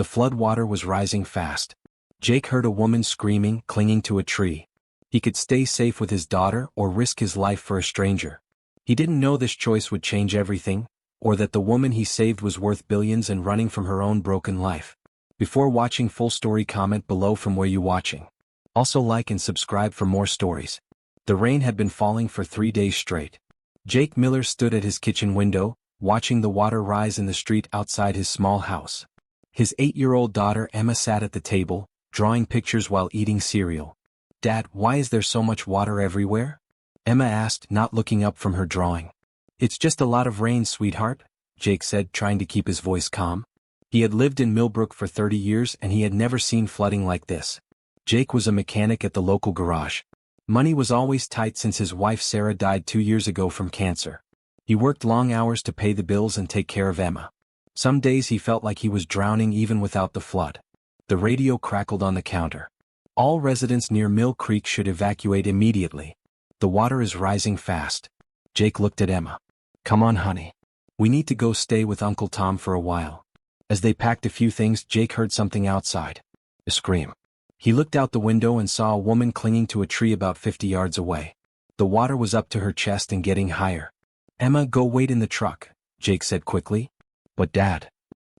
The flood water was rising fast. Jake heard a woman screaming, clinging to a tree. He could stay safe with his daughter or risk his life for a stranger. He didn't know this choice would change everything, or that the woman he saved was worth billions and running from her own broken life. Before watching full story, comment below from where you watching. Also like and subscribe for more stories. The rain had been falling for 3 days straight. Jake Miller stood at his kitchen window, watching the water rise in the street outside his small house. His 8-year-old daughter Emma sat at the table, drawing pictures while eating cereal. "Dad, why is there so much water everywhere?" Emma asked, not looking up from her drawing. "It's just a lot of rain, sweetheart," Jake said, trying to keep his voice calm. He had lived in Millbrook for 30 years and he had never seen flooding like this. Jake was a mechanic at the local garage. Money was always tight since his wife Sarah died 2 years ago from cancer. He worked long hours to pay the bills and take care of Emma. Some days he felt like he was drowning even without the flood. The radio crackled on the counter. "All residents near Mill Creek should evacuate immediately. The water is rising fast." Jake looked at Emma. "Come on, honey. We need to go stay with Uncle Tom for a while." As they packed a few things, Jake heard something outside. A scream. He looked out the window and saw a woman clinging to a tree about 50 yards away. The water was up to her chest and getting higher. "Emma, go wait in the truck," Jake said quickly. "But Dad."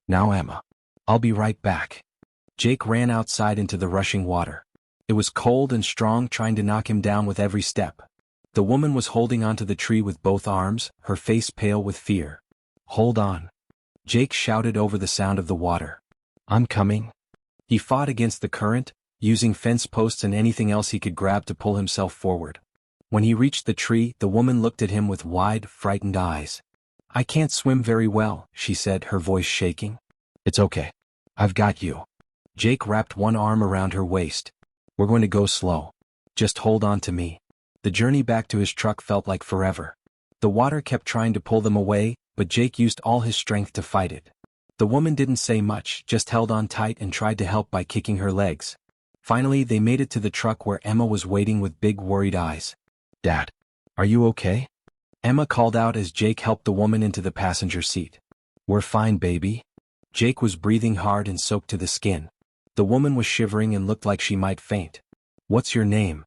"Now Emma. I'll be right back." Jake ran outside into the rushing water. It was cold and strong, trying to knock him down with every step. The woman was holding onto the tree with both arms, her face pale with fear. "Hold on," Jake shouted over the sound of the water. "I'm coming." He fought against the current, using fence posts and anything else he could grab to pull himself forward. When he reached the tree, the woman looked at him with wide, frightened eyes. "I can't swim very well," she said, her voice shaking. "It's okay. I've got you." Jake wrapped one arm around her waist. "We're going to go slow. Just hold on to me." The journey back to his truck felt like forever. The water kept trying to pull them away, but Jake used all his strength to fight it. The woman didn't say much, just held on tight and tried to help by kicking her legs. Finally, they made it to the truck where Emma was waiting with big worried eyes. "Dad, are you okay?" Emma called out as Jake helped the woman into the passenger seat. "We're fine, baby." Jake was breathing hard and soaked to the skin. The woman was shivering and looked like she might faint. "What's your name?"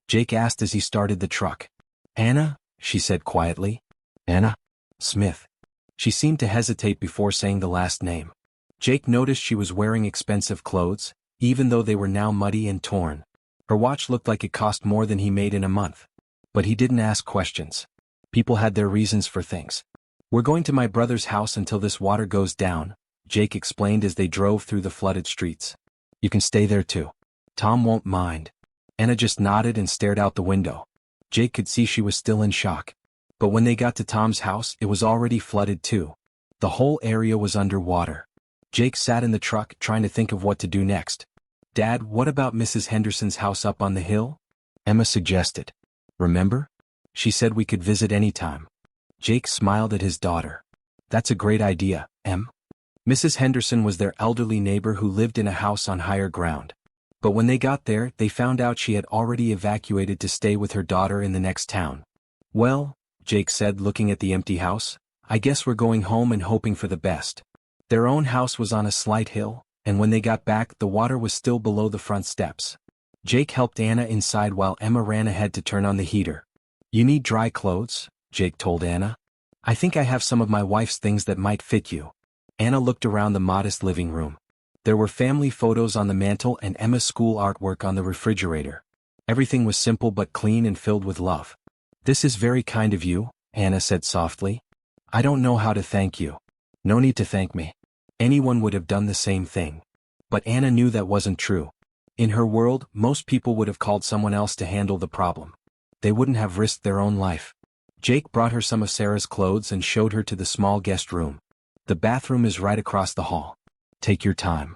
Jake asked as he started the truck. "Anna," she said quietly. "Anna Smith." She seemed to hesitate before saying the last name. Jake noticed she was wearing expensive clothes, even though they were now muddy and torn. Her watch looked like it cost more than he made in a month. But he didn't ask questions. People had their reasons for things. "We're going to my brother's house until this water goes down," Jake explained as they drove through the flooded streets. "You can stay there too. Tom won't mind." Anna just nodded and stared out the window. Jake could see she was still in shock. But when they got to Tom's house, it was already flooded too. The whole area was underwater. Jake sat in the truck trying to think of what to do next. "Dad, what about Mrs. Henderson's house up on the hill?" Emma suggested. "Remember? She said we could visit anytime." Jake smiled at his daughter. "That's a great idea, Em." Mrs. Henderson was their elderly neighbor who lived in a house on higher ground. But when they got there, they found out she had already evacuated to stay with her daughter in the next town. "Well," Jake said, looking at the empty house, "I guess we're going home and hoping for the best." Their own house was on a slight hill, and when they got back, the water was still below the front steps. Jake helped Anna inside while Emma ran ahead to turn on the heater. "You need dry clothes," Jake told Anna. "I think I have some of my wife's things that might fit you." Anna looked around the modest living room. There were family photos on the mantel and Emma's school artwork on the refrigerator. Everything was simple but clean and filled with love. "This is very kind of you," Anna said softly. "I don't know how to thank you." "No need to thank me. Anyone would have done the same thing." But Anna knew that wasn't true. In her world, most people would have called someone else to handle the problem. They wouldn't have risked their own life. Jake brought her some of Sarah's clothes and showed her to the small guest room. "The bathroom is right across the hall. Take your time."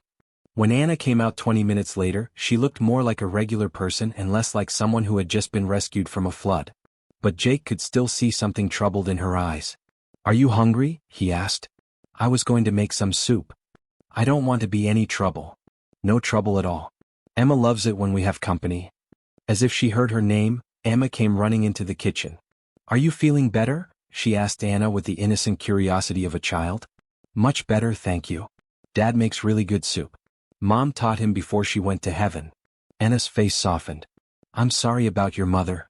When Anna came out 20 minutes later, she looked more like a regular person and less like someone who had just been rescued from a flood. But Jake could still see something troubled in her eyes. "Are you hungry?" he asked. "I was going to make some soup." "I don't want to be any trouble." "No trouble at all. Emma loves it when we have company." As if she heard her name, Emma came running into the kitchen. "Are you feeling better?" she asked Anna with the innocent curiosity of a child. "Much better, thank you." Dad makes really good soup. Mom taught him before she went to heaven. Anna's face softened. I'm sorry about your mother.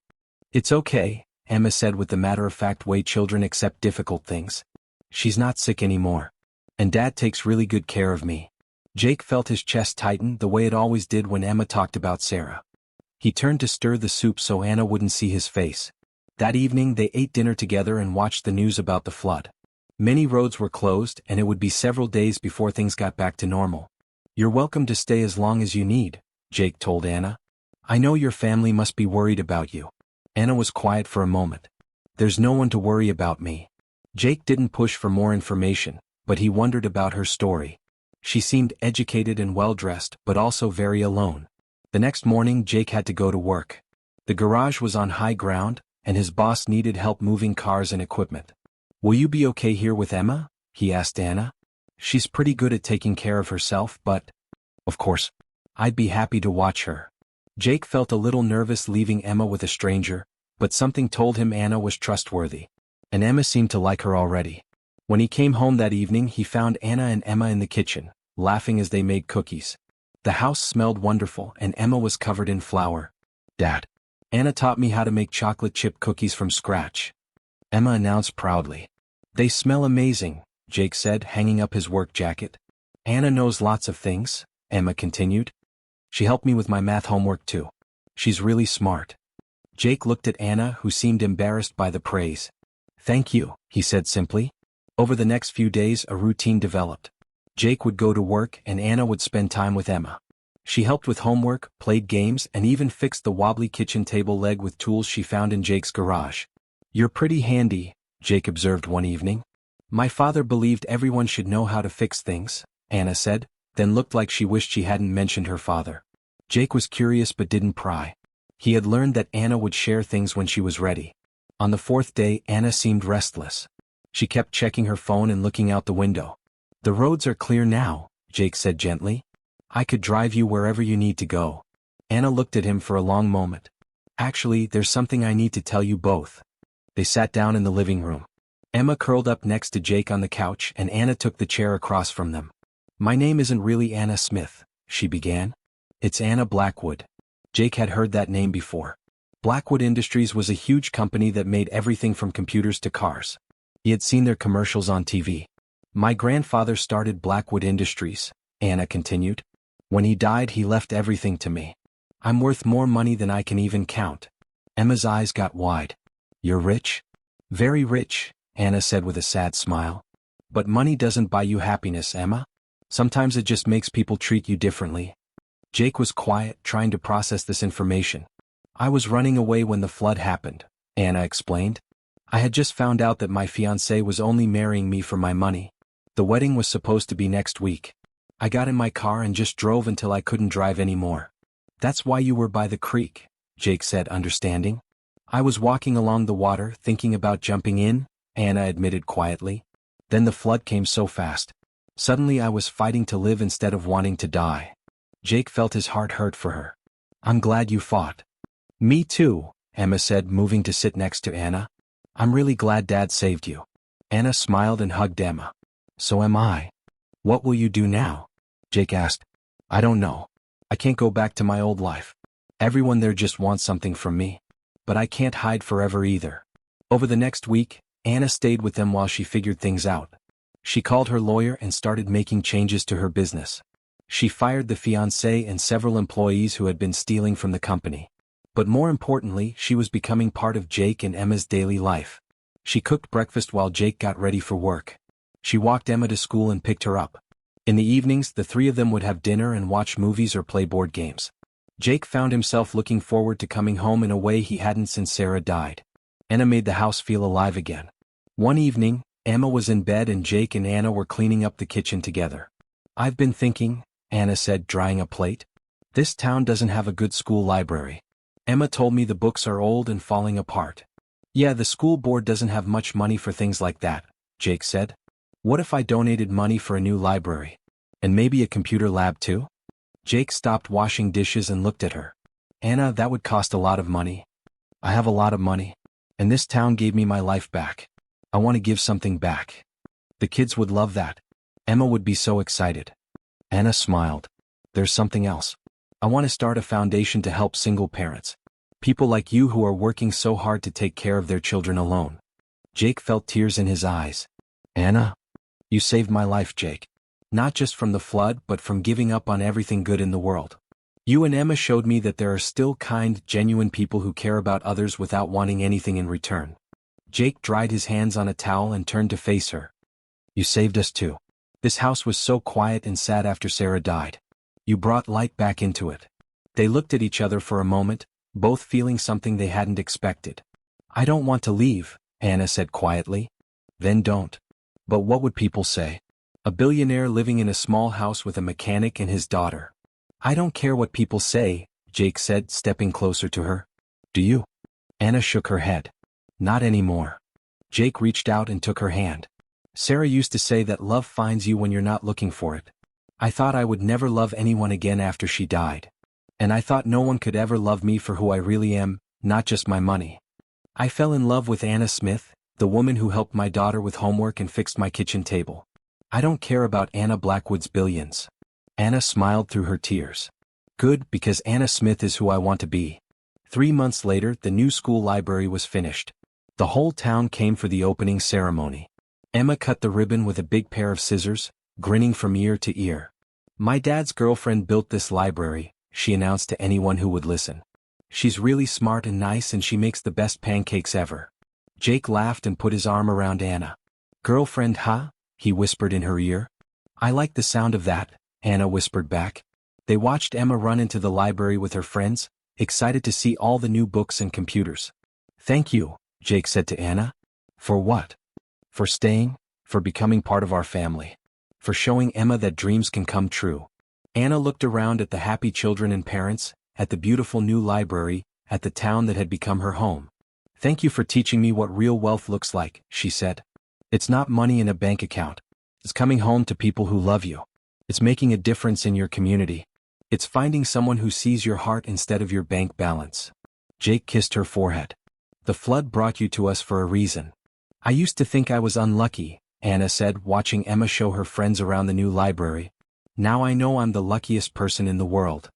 It's okay, Emma said with the matter-of-fact way children accept difficult things. She's not sick anymore. And Dad takes really good care of me. Jake felt his chest tighten the way it always did when Emma talked about Sarah. He turned to stir the soup so Anna wouldn't see his face. That evening they ate dinner together and watched the news about the flood. Many roads were closed and it would be several days before things got back to normal. You're welcome to stay as long as you need, Jake told Anna. I know your family must be worried about you. Anna was quiet for a moment. There's no one to worry about me. Jake didn't push for more information, but he wondered about her story. She seemed educated and well-dressed but also very alone. The next morning Jake had to go to work. The garage was on high ground, and his boss needed help moving cars and equipment. Will you be okay here with Emma? He asked Anna. She's pretty good at taking care of herself, but... Of course. I'd be happy to watch her. Jake felt a little nervous leaving Emma with a stranger, but something told him Anna was trustworthy. And Emma seemed to like her already. When he came home that evening he found Anna and Emma in the kitchen, laughing as they made cookies. The house smelled wonderful and Emma was covered in flour. Dad. Anna taught me how to make chocolate chip cookies from scratch. Emma announced proudly. They smell amazing, Jake said, hanging up his work jacket. Anna knows lots of things, Emma continued. She helped me with my math homework too. She's really smart. Jake looked at Anna, who seemed embarrassed by the praise. Thank you, he said simply. Over the next few days a routine developed. Jake would go to work and Anna would spend time with Emma. She helped with homework, played games, and even fixed the wobbly kitchen table leg with tools she found in Jake's garage. You're pretty handy, Jake observed one evening. My father believed everyone should know how to fix things, Anna said, then looked like she wished she hadn't mentioned her father. Jake was curious but didn't pry. He had learned that Anna would share things when she was ready. On the fourth day Anna seemed restless. She kept checking her phone and looking out the window. The roads are clear now, Jake said gently. I could drive you wherever you need to go. Anna looked at him for a long moment. Actually, there's something I need to tell you both. They sat down in the living room. Emma curled up next to Jake on the couch and Anna took the chair across from them. My name isn't really Anna Smith, she began. It's Anna Blackwood. Jake had heard that name before. Blackwood Industries was a huge company that made everything from computers to cars. He had seen their commercials on TV. My grandfather started Blackwood Industries, Anna continued. When he died he left everything to me. I'm worth more money than I can even count. Emma's eyes got wide. You're rich? Very rich, Anna said with a sad smile. But money doesn't buy you happiness, Emma. Sometimes it just makes people treat you differently. Jake was quiet, trying to process this information. I was running away when the flood happened, Anna explained. I had just found out that my fiancé was only marrying me for my money. The wedding was supposed to be next week. I got in my car and just drove until I couldn't drive anymore. That's why you were by the creek, Jake said, understanding. I was walking along the water, thinking about jumping in, Anna admitted quietly. Then the flood came so fast. Suddenly I was fighting to live instead of wanting to die. Jake felt his heart hurt for her. I'm glad you fought. Me too, Emma said, moving to sit next to Anna. I'm really glad Dad saved you. Anna smiled and hugged Emma. So am I. What will you do now? Jake asked. I don't know. I can't go back to my old life. Everyone there just wants something from me. But I can't hide forever either. Over the next week, Anna stayed with them while she figured things out. She called her lawyer and started making changes to her business. She fired the fiancé and several employees who had been stealing from the company. But more importantly, she was becoming part of Jake and Emma's daily life. She cooked breakfast while Jake got ready for work. She walked Emma to school and picked her up. In the evenings, the three of them would have dinner and watch movies or play board games. Jake found himself looking forward to coming home in a way he hadn't since Sarah died. Anna made the house feel alive again. One evening, Emma was in bed and Jake and Anna were cleaning up the kitchen together. I've been thinking, Anna said, drying a plate. This town doesn't have a good school library. Emma told me the books are old and falling apart. Yeah, the school board doesn't have much money for things like that, Jake said. What if I donated money for a new library? And maybe a computer lab too? Jake stopped washing dishes and looked at her. Anna, that would cost a lot of money. I have a lot of money. And this town gave me my life back. I want to give something back. The kids would love that. Emma would be so excited. Anna smiled. There's something else. I want to start a foundation to help single parents. People like you who are working so hard to take care of their children alone. Jake felt tears in his eyes. Anna? You saved my life, Jake. Not just from the flood but from giving up on everything good in the world. You and Emma showed me that there are still kind, genuine people who care about others without wanting anything in return. Jake dried his hands on a towel and turned to face her. You saved us too. This house was so quiet and sad after Sarah died. You brought light back into it. They looked at each other for a moment, both feeling something they hadn't expected. I don't want to leave, Anna said quietly. Then don't. But what would people say? A billionaire living in a small house with a mechanic and his daughter. I don't care what people say, Jake said, stepping closer to her. Do you? Anna shook her head. Not anymore. Jake reached out and took her hand. Sarah used to say that love finds you when you're not looking for it. I thought I would never love anyone again after she died. And I thought no one could ever love me for who I really am, not just my money. I fell in love with Anna Smith, the woman who helped my daughter with homework and fixed my kitchen table. I don't care about Anna Blackwood's billions. Anna smiled through her tears. Good, because Anna Smith is who I want to be. 3 months later, the new school library was finished. The whole town came for the opening ceremony. Emma cut the ribbon with a big pair of scissors, grinning from ear to ear. My dad's girlfriend built this library, she announced to anyone who would listen. She's really smart and nice and she makes the best pancakes ever. Jake laughed and put his arm around Anna. Girlfriend, huh? He whispered in her ear. I like the sound of that, Anna whispered back. They watched Emma run into the library with her friends, excited to see all the new books and computers. Thank you, Jake said to Anna. For what? For staying, for becoming part of our family. For showing Emma that dreams can come true. Anna looked around at the happy children and parents, at the beautiful new library, at the town that had become her home. Thank you for teaching me what real wealth looks like, she said. It's not money in a bank account. It's coming home to people who love you. It's making a difference in your community. It's finding someone who sees your heart instead of your bank balance. Jake kissed her forehead. The flood brought you to us for a reason. I used to think I was unlucky, Anna said, watching Emma show her friends around the new library. Now I know I'm the luckiest person in the world.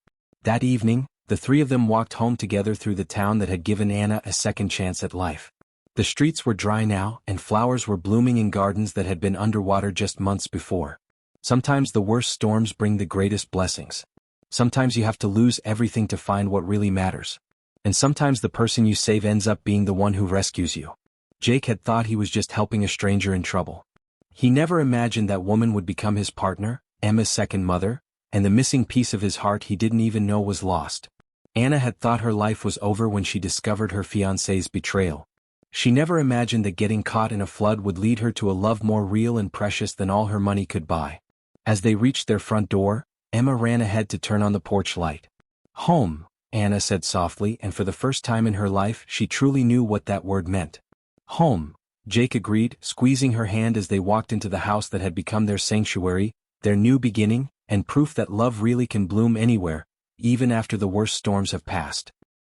That evening, the three of them walked home together through the town that had given Anna a second chance at life. The streets were dry now, and flowers were blooming in gardens that had been underwater just months before. Sometimes the worst storms bring the greatest blessings. Sometimes you have to lose everything to find what really matters. And sometimes the person you save ends up being the one who rescues you. Jake had thought he was just helping a stranger in trouble. He never imagined that woman would become his partner, Emma's second mother, and the missing piece of his heart he didn't even know was lost. Anna had thought her life was over when she discovered her fiancé's betrayal. She never imagined that getting caught in a flood would lead her to a love more real and precious than all her money could buy. As they reached their front door, Emma ran ahead to turn on the porch light. Home, Anna said softly, and for the first time in her life she truly knew what that word meant. Home, Jake agreed, squeezing her hand as they walked into the house that had become their sanctuary, their new beginning, and proof that love really can bloom anywhere, even after the worst storms have passed.